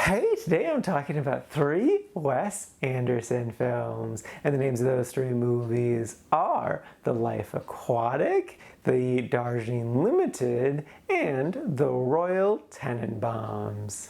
Hey, today I'm talking about 3 Wes Anderson films, and the names of those 3 movies are The Life Aquatic, The Darjeeling Limited, and The Royal Tenenbaums.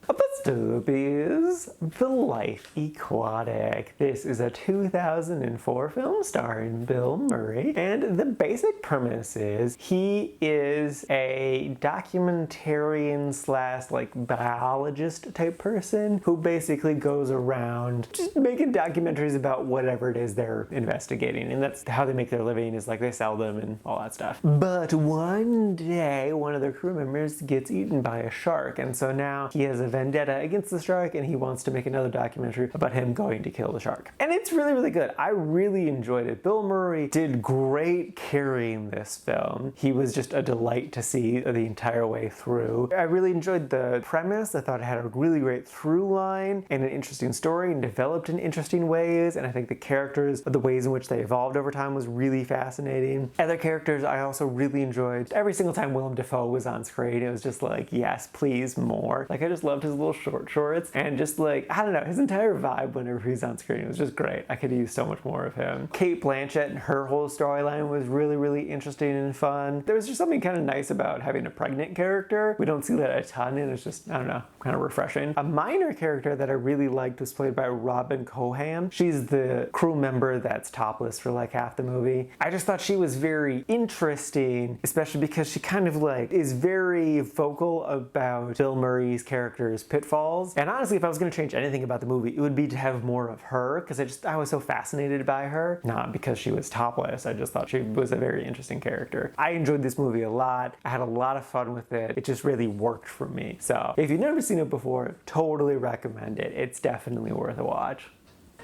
Let's do is The Life Aquatic. This is a 2004 film starring Bill Murray, and the basic premise is he is a documentarian slash biologist type person who basically goes around just making documentaries about whatever it is they're investigating, and that's how they make their living, is they sell them and all that stuff. But one day one of their crew members gets eaten by a shark, and so now he has a vendetta against the shark, and he wants to make another documentary about him going to kill the shark. And it's really, really good. I really enjoyed it. Bill Murray did great carrying this film. He was just a delight to see the entire way through. I really enjoyed the premise. I thought it had a really great through line and an interesting story and developed in interesting ways, and I think the characters, the ways in which they evolved over time, was really fascinating. Other characters I also really enjoyed. Every single time Willem Dafoe was on screen, it was just yes, please, more. I just loved his little short shorts, and just I don't know, his entire vibe whenever he's on screen was just great. I could use so much more of him. Cate Blanchett and her whole storyline was really, really interesting and fun. There was just something kind of nice about having a pregnant character. We don't see that a ton, and it's just, I don't know, kind of refreshing. A minor character that I really liked was played by Robin Coham. She's the crew member that's topless for half the movie. I just thought she was very interesting, especially because she kind of is very vocal about Bill Murray's character's pitfalls. And honestly, if I was going to change anything about the movie, it would be to have more of her, because I was so fascinated by her. Not because she was topless, I just thought she was a very interesting character. I enjoyed this movie a lot. I had a lot of fun with it. It just really worked for me. So if you've never seen it before, totally recommend it. It's definitely worth a watch.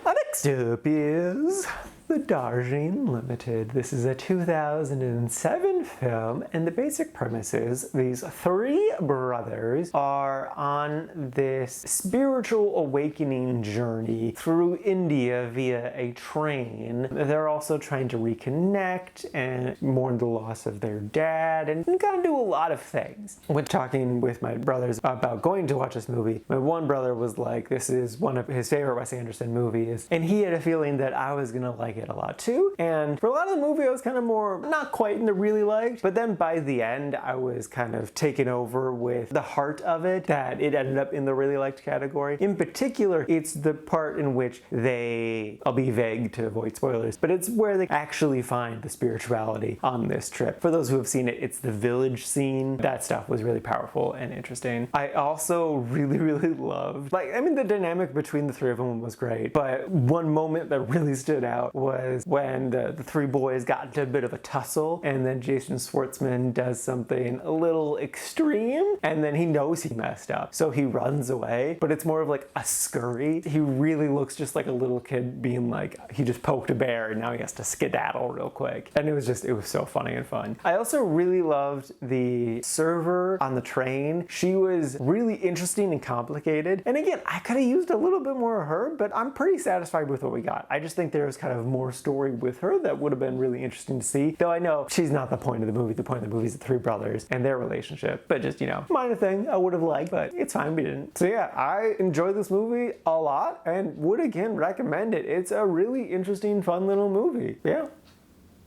Next up is The Darjeeling Limited. This is a 2007 film, and the basic premise is these 3 brothers are on this spiritual awakening journey through India via a train. They're also trying to reconnect and mourn the loss of their dad and kind of do a lot of things. When talking with my brothers about going to watch this movie, my one brother was like, this is one of his favorite Wes Anderson movies, and he had a feeling that I was gonna like it a lot too. And for a lot of the movie, I was kind of more not quite in the really liked, but then by the end, I was kind of taken over with the heart of it, that it ended up in the really liked category. In particular, it's the part in which I'll be vague to avoid spoilers, but it's where they actually find the spirituality on this trip. For those who have seen it, it's the village scene. That stuff was really powerful and interesting. I also really, really loved, the dynamic between the 3 of them was great, but one moment that really stood out was when the 3 boys got into a bit of a tussle, and then Jason Schwartzman does something a little extreme, and then he knows he messed up, so he runs away, but it's more of a scurry. He really looks just like a little kid being he just poked a bear and now he has to skedaddle real quick, and it was so funny and fun. I also really loved the server on the train. She was really interesting and complicated, and again, I could have used a little bit more of her, but I'm pretty satisfied with what we got. I just think there was kind of more story with her that would have been really interesting to see, though I know she's not the point of the movie. The point of the movie is the 3 brothers and their relationship, but just, minor thing I would have liked, but it's fine, we didn't. So yeah, I enjoyed this movie a lot and would again recommend it. It's a really interesting, fun little movie. Yeah.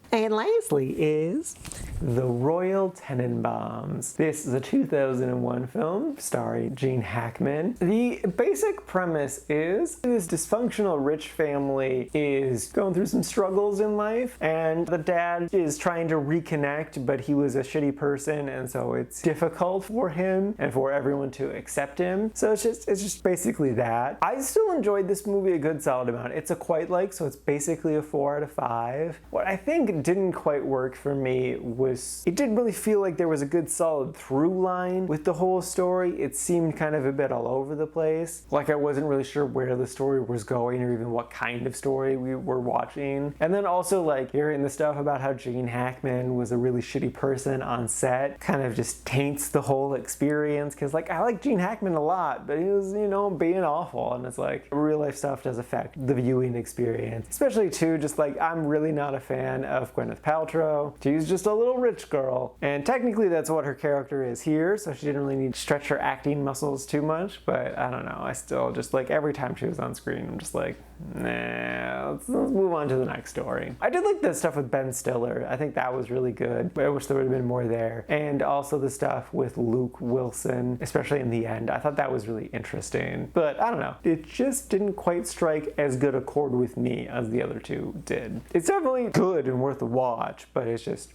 And lastly is The Royal Tenenbaums. This is a 2001 film starring Gene Hackman. The basic premise is this dysfunctional rich family is going through some struggles in life, and the dad is trying to reconnect, but he was a shitty person, and so it's difficult for him and for everyone to accept him. So it's just basically that. I still enjoyed this movie a good solid amount. It's a quite so it's basically a 4 out of 5. What I think didn't quite work for me was it didn't really feel like there was a good solid through line with the whole story. It seemed kind of a bit all over the place. I wasn't really sure where the story was going or even what kind of story we were watching. And then also hearing the stuff about how Gene Hackman was a really shitty person on set kind of just taints the whole experience, because I like Gene Hackman a lot, but he was, being awful, and it's real life stuff does affect the viewing experience. Especially too, just I'm really not a fan of of Gwyneth Paltrow. She's just a little rich girl. And technically that's what her character is here, so she didn't really need to stretch her acting muscles too much, but I don't know, I still just like every time she was on screen, I'm just like, nah, let's move on to the next story. I did like the stuff with Ben Stiller. I think that was really good. I wish there would have been more there. And also the stuff with Luke Wilson, especially in the end. I thought that was really interesting. But I don't know, it just didn't quite strike as good a chord with me as the other two did. It's definitely good and worth a watch, but it's just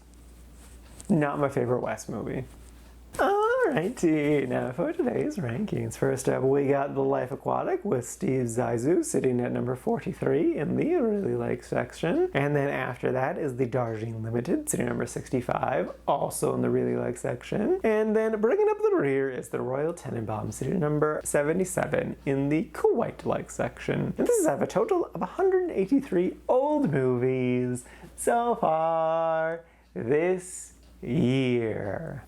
not my favorite Wes movie. Alrighty, now for today's rankings. First up, we got The Life Aquatic with Steve Zissou sitting at number 43 in the really like section. And then after that is the Darjeeling Limited sitting at number 65, also in the really like section. And then bringing up the rear is the Royal Tenenbaums sitting at number 77 in the quite like section. And this is out of a total of 183 old movies so far this year.